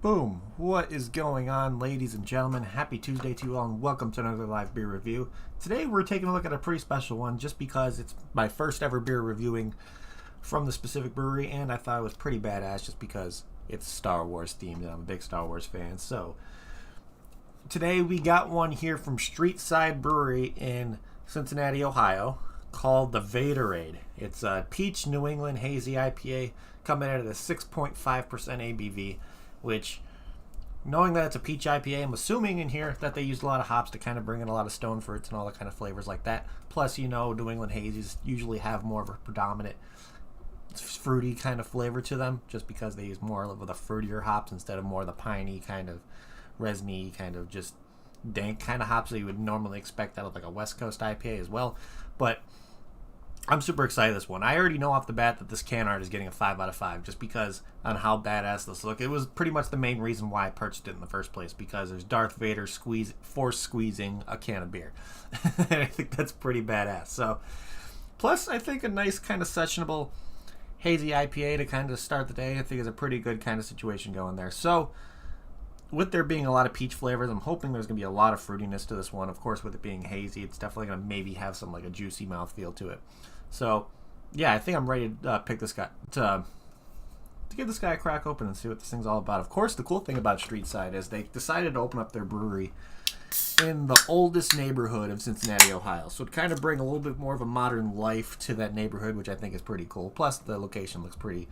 Boom! What is going on, ladies and gentlemen? Happy Tuesday to you all, and welcome to another live beer review. Today we're taking a look at a pretty special one just because it's my first ever beer reviewing from the specific brewery, and I thought it was pretty badass just because it's Star Wars themed, and I'm a big Star Wars fan. So today we got one here from Streetside Brewery in Cincinnati, Ohio, called the Vaderade. It's a Peach New England Hazy IPA coming in at a 6.5% ABV, which, knowing that it's a peach IPA, I'm assuming in here that they used a lot of hops to kind of bring in a lot of stone fruits and all the kind of flavors like that. Plus, you know, New England Hazies usually have more of a predominant fruity kind of flavor to them just because they use more of the fruitier hops instead of more of the piney kind of resiny kind of just dank kind of hops that you would normally expect out of like a West Coast IPA as well. But I'm super excited this one. I already know off the bat that this can art is getting a 5 out of 5 just because on how badass this look. It was pretty much the main reason why I purchased it in the first place, because there's Darth Vader force squeezing a can of beer. And I think that's pretty badass. So, plus I think a nice kind of sessionable hazy IPA to kind of start the day I think is a pretty good kind of situation going there. So, with there being a lot of peach flavors, I'm hoping there's going to be a lot of fruitiness to this one. Of course, with it being hazy, it's definitely going to maybe have some like a juicy mouthfeel to it. So, yeah, I think I'm ready to pick this guy, to give this guy a crack open and see what this thing's all about. Of course, the cool thing about Streetside is they decided to open up their brewery in the oldest neighborhood of Cincinnati, Ohio. So it kind of bring a little bit more of a modern life to that neighborhood, which I think is pretty cool. Plus, the location looks pretty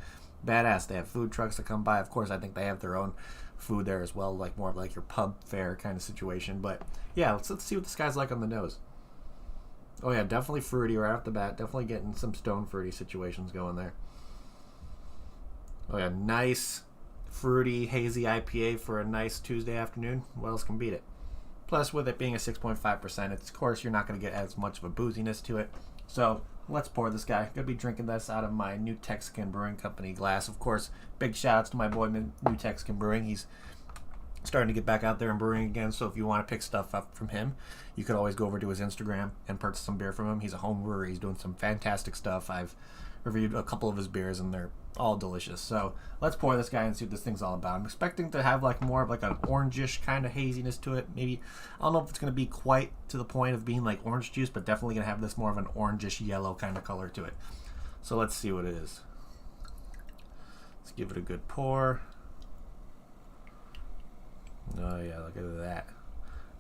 badass. They have food trucks that come by. Of course, I think they have their own food there as well, like more of like your pub fare kind of situation. But yeah, let's see what this guy's like on the nose. Oh yeah, definitely fruity right off the bat. Definitely getting some stone fruity situations going there. Oh yeah, nice fruity hazy IPA for a nice Tuesday afternoon. What else can beat it? Plus, with it being a 6.5%, of course you're not going to get as much of a booziness to it. So let's pour this guy. Gonna be drinking this out of my New Texican Brewing Company glass. Of course, big shout outs to my boy New Texican Brewing. He's starting to get back out there and brewing again, so if you want to pick stuff up from him, you could always go over to his Instagram and purchase some beer from him. He's a home brewer. He's doing some fantastic stuff. I've reviewed a couple of his beers and they're all delicious. So let's pour this guy and see what this thing's all about. I'm expecting to have like more of like an orangish kind of haziness to it. Maybe, I don't know if it's going to be quite to the point of being like orange juice, but definitely going to have this more of an orangish yellow kind of color to it. So let's see what it is. Let's give it a good pour. Oh yeah, look at that.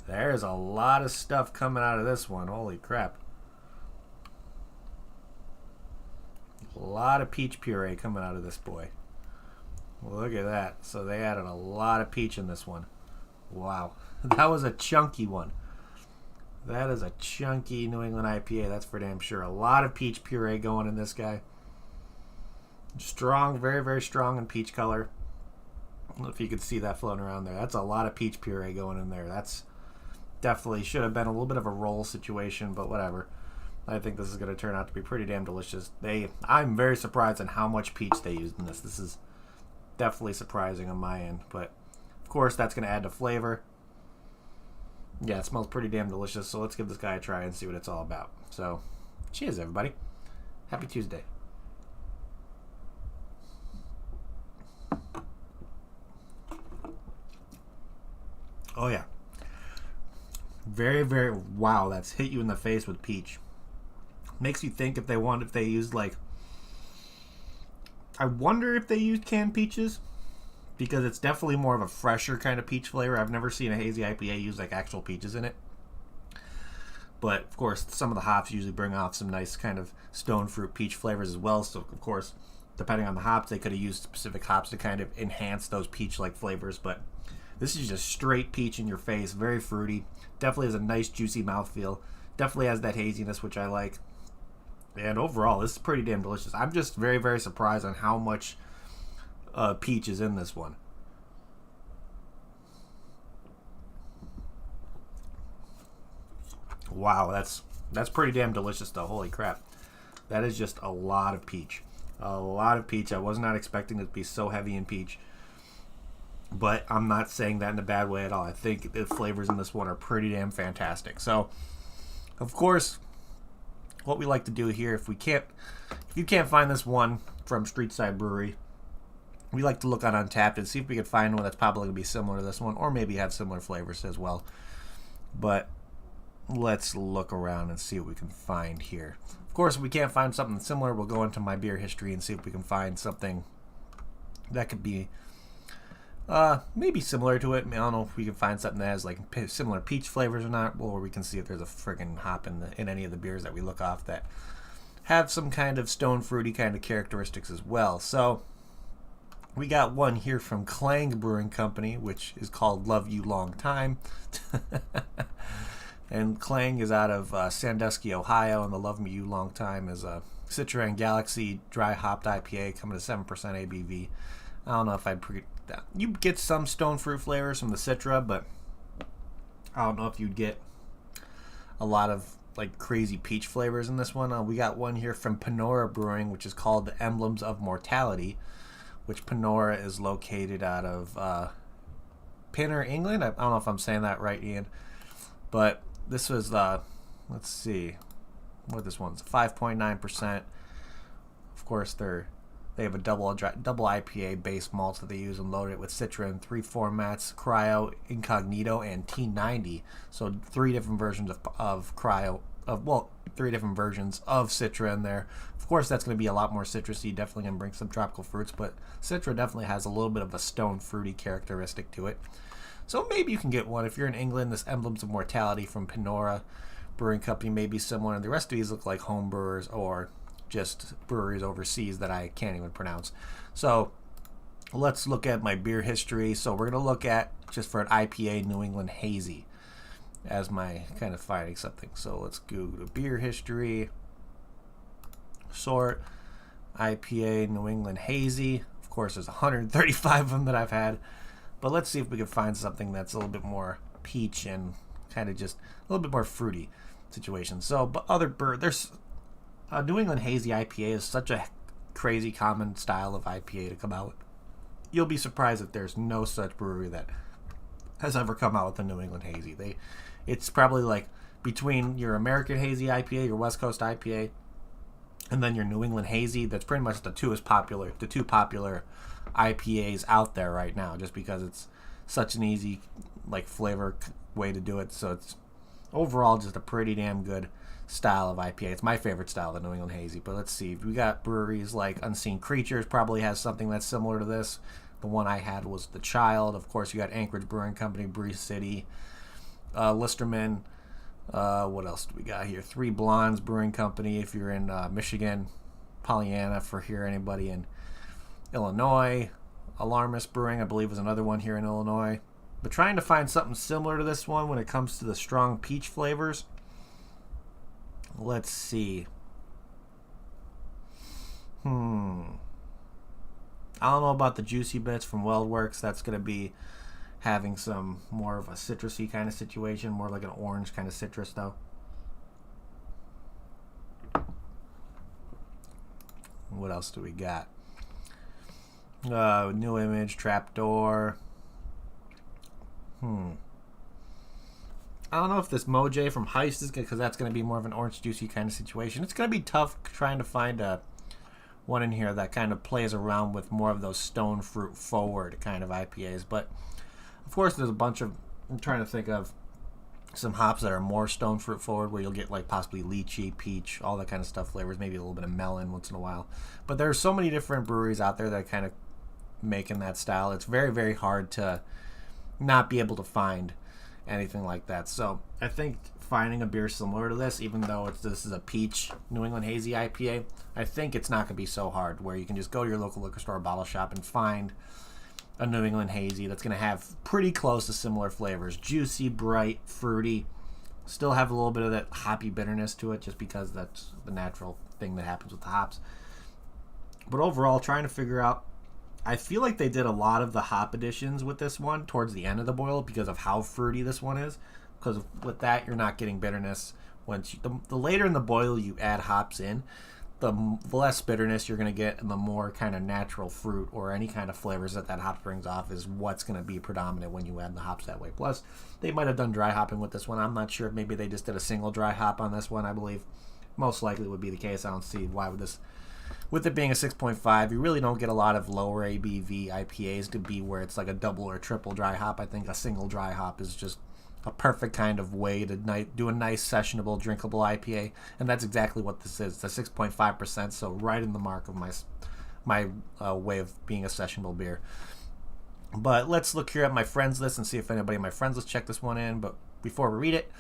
There's a lot of stuff coming out of this one. Holy crap. A lot of peach puree coming out of this boy. Look at that. So they added a lot of peach in this one. Wow. That was a chunky one. That is a chunky New England IPA, that's for damn sure. A lot of peach puree going in this guy. Strong, very, very strong in peach color. I don't know if you could see that floating around there. That's a lot of peach puree going in there. That's definitely should have been a little bit of a roll situation, but whatever. I think this is going to turn out to be pretty damn delicious. I'm very surprised on how much peach they used in this. This is definitely surprising on my end, but of course that's going to add to flavor. Yeah, it smells pretty damn delicious, so let's give this guy a try and see what it's all about. So, cheers everybody. Happy Tuesday. Oh yeah. Very, very, wow, that's hit you in the face with peach. Makes you think if they used like, I wonder if they used canned peaches, because it's definitely more of a fresher kind of peach flavor. I've never seen a hazy IPA use like actual peaches in it. But of course, some of the hops usually bring off some nice kind of stone fruit peach flavors as well. So of course, depending on the hops, they could have used specific hops to kind of enhance those peach-like flavors. But this is just straight peach in your face, very fruity. Definitely has a nice juicy mouthfeel. Definitely has that haziness, which I like. And overall, this is pretty damn delicious. I'm just very, very surprised on how much peach is in this one. Wow, that's pretty damn delicious though. Holy crap. That is just a lot of peach. A lot of peach. I was not expecting it to be so heavy in peach. But I'm not saying that in a bad way at all. I think the flavors in this one are pretty damn fantastic. So, of course, what we like to do here, if you can't find this one from Streetside Brewery, we like to look on Untappd and see if we can find one that's probably going to be similar to this one, or maybe have similar flavors as well. But let's look around and see what we can find here. Of course, if we can't find something similar, we'll go into my beer history and see if we can find something that could be maybe similar to it. I don't know if we can find something that has like similar peach flavors or not, or we can see if there's a friggin' hop in any of the beers that we look off that have some kind of stone fruity kind of characteristics as well. So we got one here from Clang Brewing Company, which is called Love You Long Time. And Clang is out of Sandusky, Ohio, and the Love You Long Time is a Citron Galaxy dry hopped IPA coming to 7% ABV. I don't know if I'd you get some stone fruit flavors from the Citra, but I don't know if you'd get a lot of like crazy peach flavors in this one. We got one here from Panora Brewing, which is called the Emblems of Mortality, which Panora is located out of Pinner, England. I don't know if I'm saying that right, Ian, but this was let's see what this one's, 5.9%. Of course, they have a double IPA base malt that they use and load it with Citra in 3 formats: Cryo, Incognito, and T90. So 3 different versions of Cryo, well, 3 different versions of Citra in there. Of course, that's going to be a lot more citrusy, definitely going to bring some tropical fruits, but Citra definitely has a little bit of a stone fruity characteristic to it. So maybe you can get one. If you're in England, this Emblems of Mortality from Panora Brewing Company may be similar, and the rest of these look like home brewers or just breweries overseas that I can't even pronounce. So let's look at my beer history. So we're going to look at, just for an IPA, New England Hazy as my kind of finding something. So let's go to beer history, sort, IPA, New England Hazy. Of course, there's 135 of them that I've had. But let's see if we can find something that's a little bit more peach and kind of just a little bit more fruity situation. So, but there's New England Hazy IPA is such a crazy common style of IPA to come out. You'll be surprised that there's no such brewery that has ever come out with a New England Hazy. It's probably like between your American Hazy IPA, your West Coast IPA, and then your New England Hazy. That's pretty much the two popular IPAs out there right now, just because it's such an easy like flavor way to do it. So it's overall just a pretty damn good style of IPA. It's my favorite style, the New England Hazy. But let's see, we got breweries like Unseen Creatures probably has something that's similar to this. The one I had was The Child. Of course, you got Anchorage Brewing Company, Breeze City, Listerman. What else do we got here? Three Blondes Brewing Company if you're in Michigan. Pollyanna for here, anybody in Illinois. Alarmist Brewing, I believe, is another one here in Illinois. But trying to find something similar to this one when it comes to the strong peach flavors. Let's see. I don't know about the Juicy Bits from Weldworks. That's going to be having some more of a citrusy kind of situation, more like an orange kind of citrus though. What else do we got? New Image, Trapdoor. I don't know if this Moj from Heist is good, because that's going to be more of an orange juicy kind of situation. It's going to be tough trying to find one in here that kind of plays around with more of those stone fruit forward kind of IPAs. But of course, there's a bunch of, I'm trying to think of some hops that are more stone fruit forward, where you'll get like possibly lychee, peach, all that kind of stuff flavors, maybe a little bit of melon once in a while. But there's so many different breweries out there that are kind of making that style. It's very, very hard to not be able to find anything like that. So I think finding a beer similar to this, even though this is a peach New England Hazy IPA, I think it's not going to be so hard, where you can just go to your local liquor store or bottle shop and find a New England Hazy that's going to have pretty close to similar flavors. Juicy, bright, fruity, still have a little bit of that hoppy bitterness to it, just because that's the natural thing that happens with the hops. But overall, trying to figure out, I feel like they did a lot of the hop additions with this one towards the end of the boil because of how fruity this one is. Because with that, you're not getting bitterness. Once the later in the boil you add hops in, the less bitterness you're going to get, and the more kind of natural fruit or any kind of flavors that hop brings off is what's going to be predominant when you add the hops that way. Plus, they might have done dry hopping with this one. I'm not sure. Maybe they just did a single dry hop on this one, I believe. Most likely would be the case. I don't see why would this with it being a 6.5, you really don't get a lot of lower ABV IPAs to be where it's like a double or triple dry hop. I think a single dry hop is just a perfect kind of way to do a nice sessionable, drinkable IPA, and that's exactly what this is. It's a 6.5%, so right in the mark of my way of being a sessionable beer. But let's look here at my friends list and see if anybody in my friends list checked this one in. But before we read it,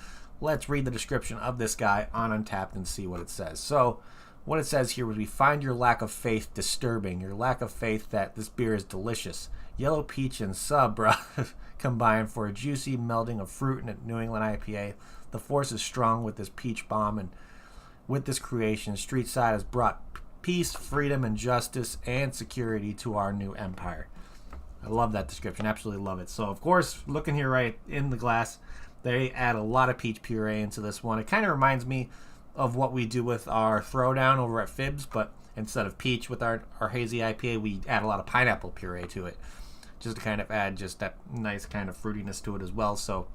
let's read the description of this guy on Untappd and see what it says. So what it says here was, we find your lack of faith disturbing. Your lack of faith that this beer is delicious. Yellow peach and Sabra combine for a juicy melding of fruit in a New England IPA. The force is strong with this peach bomb, and with this creation, Streetside has brought peace, freedom, and justice and security to our new empire. I love that description. Absolutely love it. So, of course, looking here right in the glass, they add a lot of peach puree into this one. It kind of reminds me of what we do with our Throwdown over at Fibs, but instead of peach with our Hazy IPA, we add a lot of pineapple puree to it, just to kind of add just that nice kind of fruitiness to it as well. So,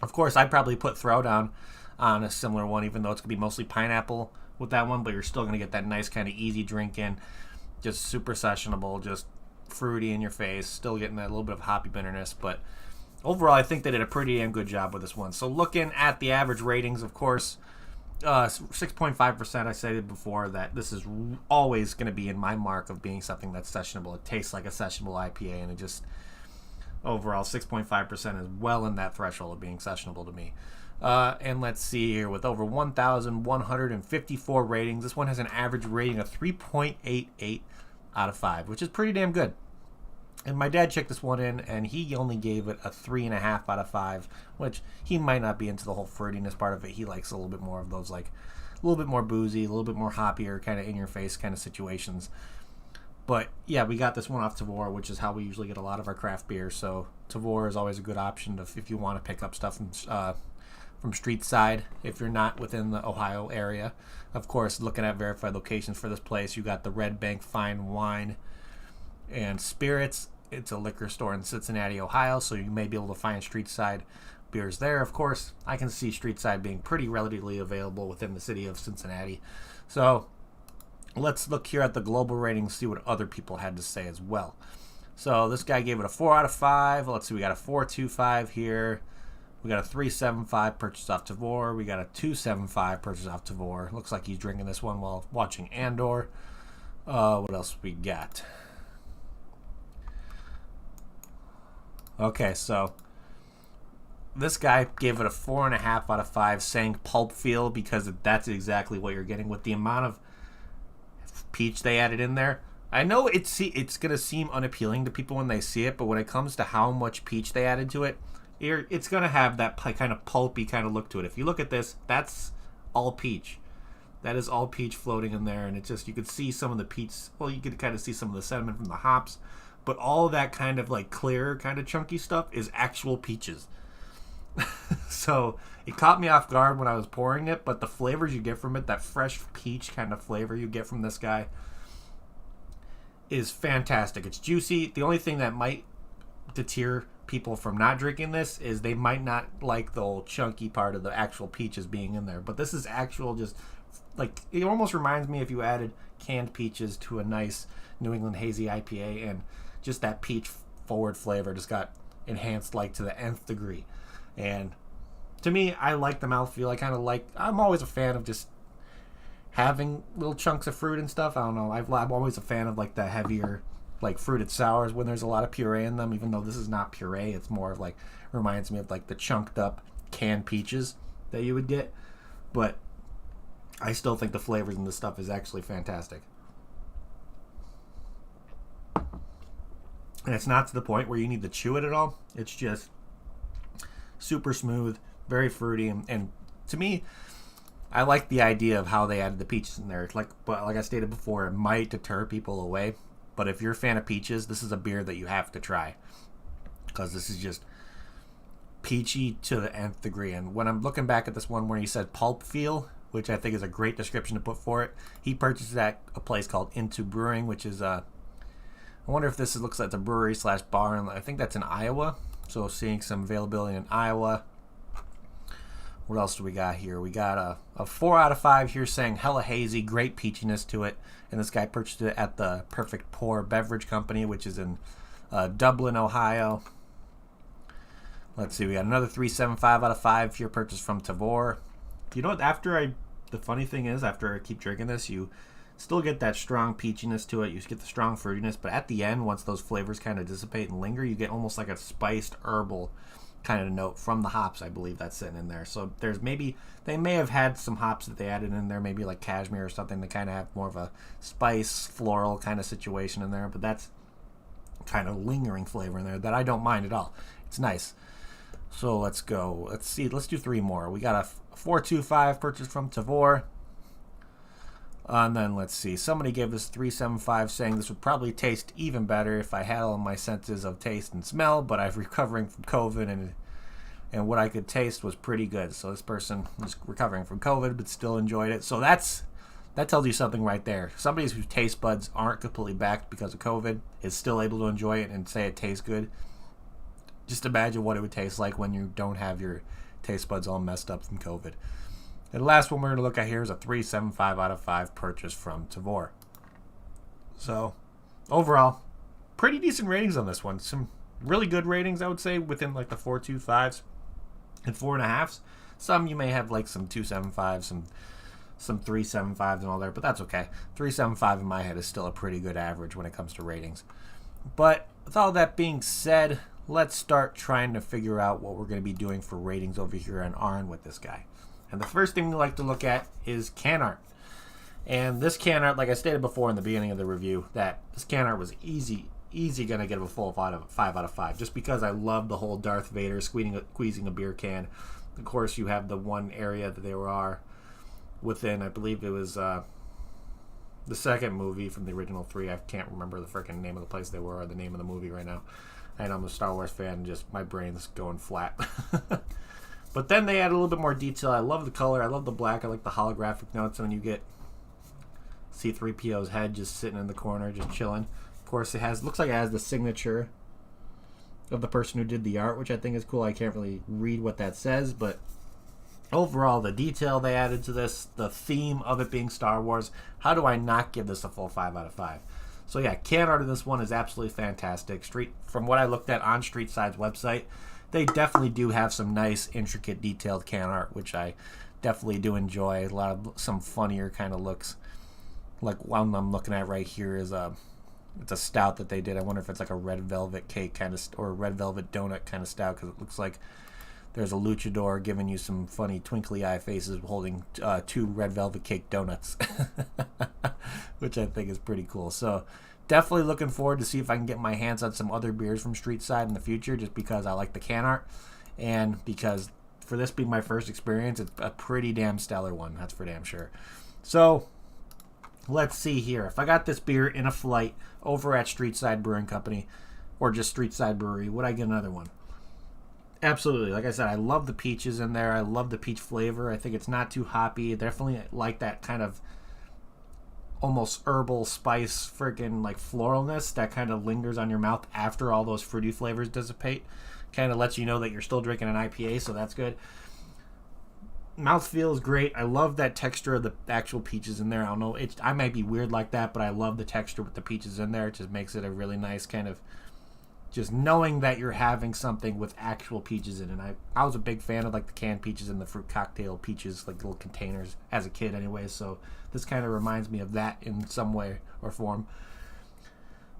of course, I'd probably put Throwdown on a similar one, even though it's going to be mostly pineapple with that one, but you're still going to get that nice kind of easy drink in, just super sessionable, just fruity in your face, still getting that little bit of hoppy bitterness. But overall, I think they did a pretty damn good job with this one. So looking at the average ratings, of course, 6.5%. I stated before that this is always going to be in my mark of being something that's sessionable. It tastes like a sessionable IPA, and it just overall 6.5% is well in that threshold of being sessionable to me. And let's see here, with over 1,154 ratings, this one has an average rating of 3.88 out of 5, which is pretty damn good. And my dad checked this one in, and he only gave it a 3.5 out of 5, which he might not be into the whole fruitiness part of it. He likes a little bit more of those, like a little bit more boozy, a little bit more hoppier, kind of in your face kind of situations. But yeah, we got this one off Tavour, which is how we usually get a lot of our craft beer. So Tavour is always a good option if you want to pick up stuff from Streetside, if you're not within the Ohio area. Of course, looking at verified locations for this place, you got the Red Bank Fine Wine and Spirits. It's a liquor store in Cincinnati, Ohio, so you may be able to find Streetside beers there. Of course, I can see Streetside being pretty relatively available within the city of Cincinnati. So let's look here at the global ratings, see what other people had to say as well. So this guy gave it a 4 out of 5. Let's see, we got a 4.25 here. We got a 3.75 purchase off Tavour. We got a 2.75 purchase off Tavour. Looks like he's drinking this one while watching Andor. What else we got? Okay, so this guy gave it a 4.5 out of 5, saying pulp feel, because that's exactly what you're getting with the amount of peach they added in there. I know it's going to seem unappealing to people when they see it, but when it comes to how much peach they added to it, it's going to have that kind of pulpy kind of look to it. If you look at this, that's all peach. That is all peach floating in there, and it's just, you could see some of the peach, well, you could kind of see some of the sediment from the hops, but all that kind of like clear, kind of chunky stuff is actual peaches. So it caught me off guard when I was pouring it, but the flavors you get from it, that fresh peach kind of flavor you get from this guy, is fantastic. It's juicy. The only thing that might deter people from not drinking this is they might not like the old chunky part of the actual peaches being in there. But this is actual, just like, it almost reminds me if you added canned peaches to a nice New England Hazy IPA, and just that peach forward flavor just got enhanced like to the nth degree. And to me, I like the mouthfeel. I'm always a fan of just having little chunks of fruit and stuff. I don't know. I'm always a fan of like the heavier, like fruited sours when there's a lot of puree in them, even though this is not puree. It's more of like, reminds me of like the chunked up canned peaches that you would get. But I still think the flavors in this stuff is actually fantastic. And it's not to the point where you need to chew it at all. It's just super smooth, very fruity, and to me, I like the idea of how they added the peaches in there. It's like, but like I stated before, it might deter people away. But if you're a fan of peaches, this is a beer that you have to try, because this is just peachy to the nth degree. And when I'm looking back at this one where he said pulp feel, which I think is a great description to put for it, he purchased it at a place called Into Brewing, which is I wonder if this looks like a brewery / bar, and I think that's in Iowa. So seeing some availability in Iowa. What else do we got here? We got a 4 out of 5 here saying hella hazy, great peachiness to it. And this guy purchased it at the Perfect Pour Beverage Company, which is in Dublin, Ohio. Let's see, we got another 3.75 out of 5 here purchased from Tavor. You know what? The funny thing is, after I keep drinking this, you still get that strong peachiness to it. You get the strong fruitiness, but at the end, once those flavors kind of dissipate and linger, you get almost like a spiced herbal kind of note from the hops, I believe, that's sitting in there. So they may have had some hops that they added in there, maybe like cashmere or something, to kind of have more of a spice, floral kind of situation in there, but that's kind of lingering flavor in there that I don't mind at all. It's nice. So let's go. Let's do 3 more. We got a 4.25 purchased from Tavor. And then let's see. Somebody gave this 3.75 saying this would probably taste even better if I had all my senses of taste and smell, but I'm recovering from COVID and what I could taste was pretty good. So this person was recovering from COVID but still enjoyed it. So that tells you something right there. Somebody whose taste buds aren't completely backed because of COVID is still able to enjoy it and say it tastes good. Just imagine what it would taste like when you don't have your taste buds all messed up from COVID. And the last one we're going to look at here is a 3.75 out of 5 purchase from Tavor. So, overall, pretty decent ratings on this one. Some really good ratings, I would say, within like the 4.25s and 4.5s. Some you may have like some 2.75s, some 3.75s and all there, but that's okay. 3.75 in my head is still a pretty good average when it comes to ratings. But with all that being said, let's start trying to figure out what we're going to be doing for ratings over here on ARN with this guy. And the first thing we like to look at is can art. And this can art, like I stated before in the beginning of the review, that this can art was easy going to get a full 5 out of 5, just because I love the whole Darth Vader squeezing a beer can. Of course, you have the one area that they are within, I believe it was the second movie from the original 3. I can't remember the freaking name of the place they were or the name of the movie right now. I know I'm a Star Wars fan, and just my brain's going flat. But then they add a little bit more detail. I love the color. I love the black. I like the holographic notes when you get C-3PO's head just sitting in the corner, just chilling. Of course, looks like it has the signature of the person who did the art, which I think is cool. I can't really read what that says, but overall, the detail they added to this, the theme of it being Star Wars, how do I not give this a full 5 out of 5? So yeah, can art of this one is absolutely fantastic. From what I looked at on Streetside's website, they definitely do have some nice, intricate, detailed can art, which I definitely do enjoy. Some funnier kind of looks. Like one I'm looking at right here is it's a stout that they did. I wonder if it's like a red velvet cake kind of, or a red velvet donut kind of stout, because it looks like there's a luchador giving you some funny twinkly eye faces holding 2 red velvet cake donuts, which I think is pretty cool. So definitely looking forward to see if I can get my hands on some other beers from Streetside in the future, just because I like the can art, and because for this being my first experience, it's a pretty damn stellar one, that's for damn sure. So let's see here. If I got this beer in a flight over at Streetside Brewing Company, or just Streetside Brewery, would I get another one? Absolutely. Like I said, I love the peaches in there. I love the peach flavor. I think it's not too hoppy. I definitely like that kind of almost herbal spice, freaking like floralness that kind of lingers on your mouth after all those fruity flavors dissipate. Kind of lets you know that you're still drinking an IPA, so that's good. Mouthfeel is great. I love that texture of the actual peaches in there. I don't know, I might be weird like that, but I love the texture with the peaches in there. It just makes it a really nice kind of, just knowing that you're having something with actual peaches in it. I was a big fan of like the canned peaches and the fruit cocktail peaches, like little containers as a kid anyway, so this kind of reminds me of that in some way or form.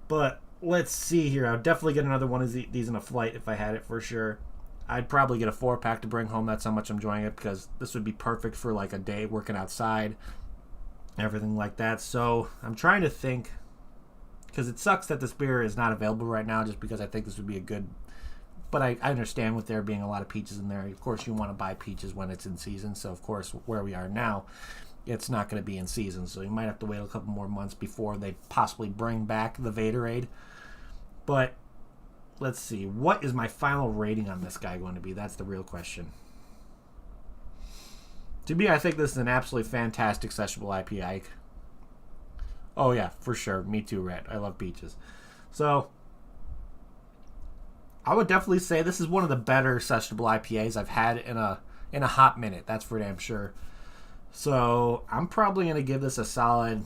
But let's see here. I would definitely get another one of these in a flight if I had it, for sure. I'd probably get a 4-pack to bring home. That's how much I'm enjoying it, because this would be perfect for like a day working outside, everything like that. So I'm trying to think, because it sucks that this beer is not available right now, just because I think this would be a good, but I understand with there being a lot of peaches in there. Of course, you want to buy peaches when it's in season, so of course, where we are now, it's not going to be in season, so you might have to wait a couple more months before they possibly bring back the Vaderade. But let's see, what is my final rating on this guy going to be? That's the real question. To me, I think this is an absolutely fantastic sessionable IPA. Oh yeah, for sure. Me too, Red. I love peaches. So I would definitely say this is one of the better sessionable IPAs I've had in a in a hot minute. That's for damn sure. So I'm probably going to give this a solid...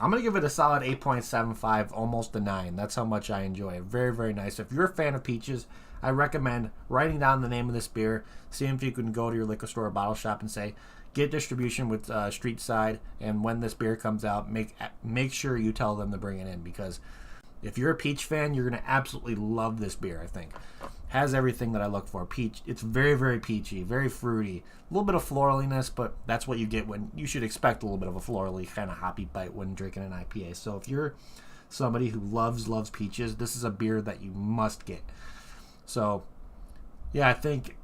I'm going to give it a solid 8.75, almost a 9. That's how much I enjoy it. Very, very nice. If you're a fan of peaches, I recommend writing down the name of this beer, seeing if you can go to your liquor store or bottle shop and say, get distribution with Streetside, and when this beer comes out, make sure you tell them to bring it in, because if you're a peach fan, you're going to absolutely love this beer, I think. Has everything that I look for. Peach. It's very, very peachy, very fruity. A little bit of floraliness, but that's what you get when you should expect a little bit of a florally kind of hoppy bite when drinking an IPA. So if you're somebody who loves peaches, this is a beer that you must get. So, yeah, I think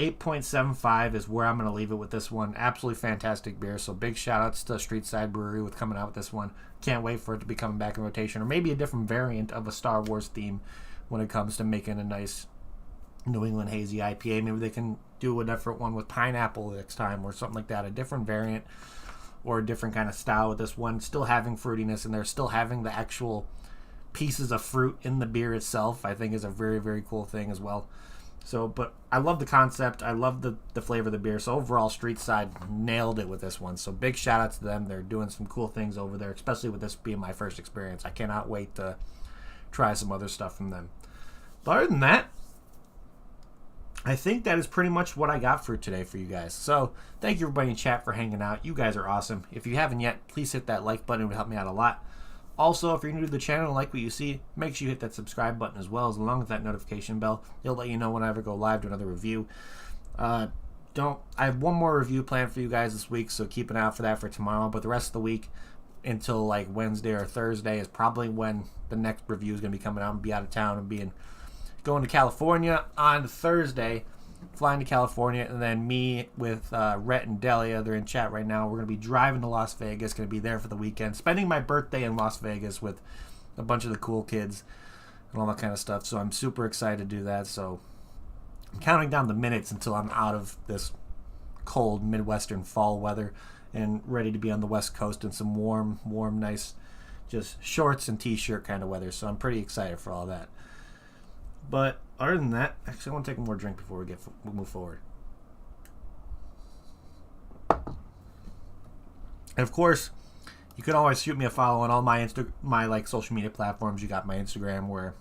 8.75 is where I'm going to leave it with this one. Absolutely fantastic beer. So big shout outs to Streetside Brewery with coming out with this one. Can't wait for it to be coming back in rotation, or maybe a different variant of a Star Wars theme when it comes to making a nice New England Hazy IPA. Maybe they can do a different one with pineapple next time or something like that. A different variant or a different kind of style with this one. Still having fruitiness in there, still having the actual pieces of fruit in the beer itself, I think is a very, very cool thing as well. So, but I love the concept. I love the flavor of the beer. So overall, Streetside nailed it with this one. So big shout out to them. They're doing some cool things over there, especially with this being my first experience. I cannot wait to try some other stuff from them. But other than that, I think that is pretty much what I got for today for you guys. So thank you everybody in chat for hanging out. You guys are awesome. If you haven't yet, please hit that like button. It would help me out a lot. Also, if you're new to the channel and like what you see, make sure you hit that subscribe button as well, along with that notification bell. It'll let you know when I ever go live to another review. I have one more review planned for you guys this week, so keep an eye out for that for tomorrow. But the rest of the week, until like Wednesday or Thursday, is probably when the next review is going to be coming out. And be out of town and going to California on Thursday, flying to California, and then me with Rhett and Delia, they're in chat right now. We're going to be driving to Las Vegas, going to be there for the weekend, spending my birthday in Las Vegas with a bunch of the cool kids and all that kind of stuff. So I'm super excited to do that. So I'm counting down the minutes until I'm out of this cold Midwestern fall weather and ready to be on the West Coast in some warm, nice, just shorts and t-shirt kind of weather. So I'm pretty excited for all that. But other than that, actually, I want to take one more drink before we move forward. And of course, you can always shoot me a follow on all my social media platforms. You got my Instagram where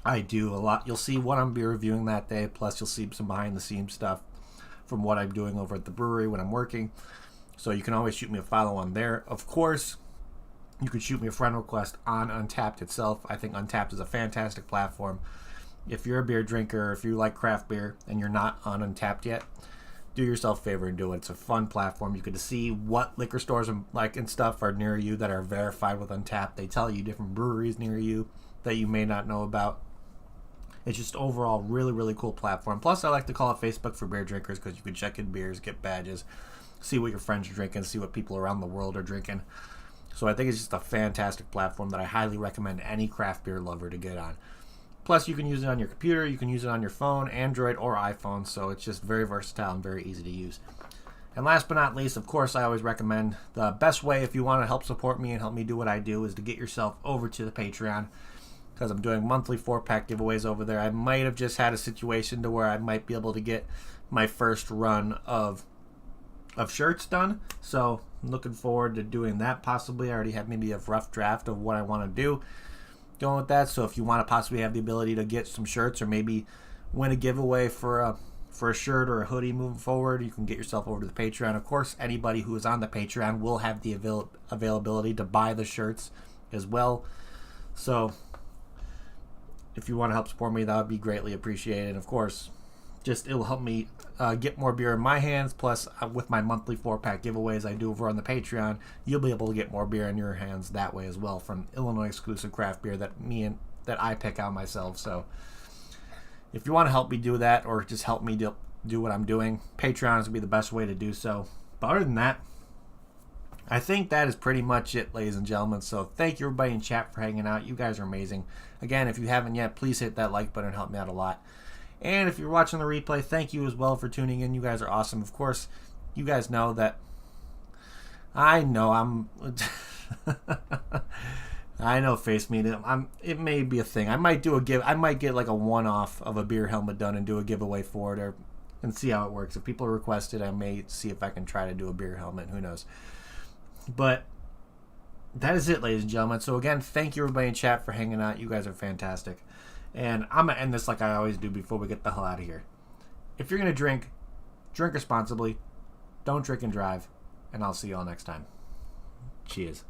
I do a lot. You'll see what I'm be reviewing that day. Plus, you'll see some behind the scenes stuff from what I'm doing over at the brewery when I'm working. So you can always shoot me a follow on there. Of course, you could shoot me a friend request on Untappd itself. I think Untappd is a fantastic platform. If you're a beer drinker, if you like craft beer and you're not on Untappd yet, do yourself a favor and do it. It's a fun platform. You get to see what liquor stores and stuff are near you that are verified with Untappd. They tell you different breweries near you that you may not know about. It's just overall really, really cool platform. Plus, I like to call it Facebook for beer drinkers because you can check in beers, get badges, see what your friends are drinking, see what people around the world are drinking. So I think it's just a fantastic platform that I highly recommend any craft beer lover to get on. Plus, you can use it on your computer, you can use it on your phone, Android or iPhone, so it's just very versatile and very easy to use. And last but not least, of course, I always recommend the best way if you want to help support me and help me do what I do is to get yourself over to the Patreon, because I'm doing monthly 4-pack giveaways over there. I might have just had a situation to where I might be able to get my first run of shirts done, so I'm looking forward to doing that possibly. I already have maybe a rough draft of what I want to do going with that, so if you want to possibly have the ability to get some shirts or maybe win a giveaway for a shirt or a hoodie moving forward, you can get yourself over to the Patreon. Of course, anybody who is on the Patreon will have the availability to buy the shirts as well, so if you want to help support me, that would be greatly appreciated. And of course, just it'll help me get more beer in my hands. Plus, with my monthly 4-pack giveaways I do over on the Patreon, you'll be able to get more beer in your hands that way as well from Illinois exclusive craft beer that I pick out myself. So, if you want to help me do that or just help me do what I'm doing, Patreon is gonna be the best way to do so. But other than that, I think that is pretty much it, ladies and gentlemen. So thank you everybody in chat for hanging out. You guys are amazing. Again, if you haven't yet, please hit that like button and help me out a lot. And if you're watching the replay, thank you as well for tuning in. You guys are awesome. Of course, you guys know that I know I'm I know face meat. It may be a thing. I might do a give. I might get like a one-off of a beer helmet done and do a giveaway for it, and see how it works. If people request it, I may see if I can try to do a beer helmet. Who knows? But that is it, ladies and gentlemen. So again, thank you everybody in chat for hanging out. You guys are fantastic. And I'm gonna end this like I always do before we get the hell out of here. If you're gonna drink responsibly. Don't drink and drive. And I'll see you all next time. Cheers.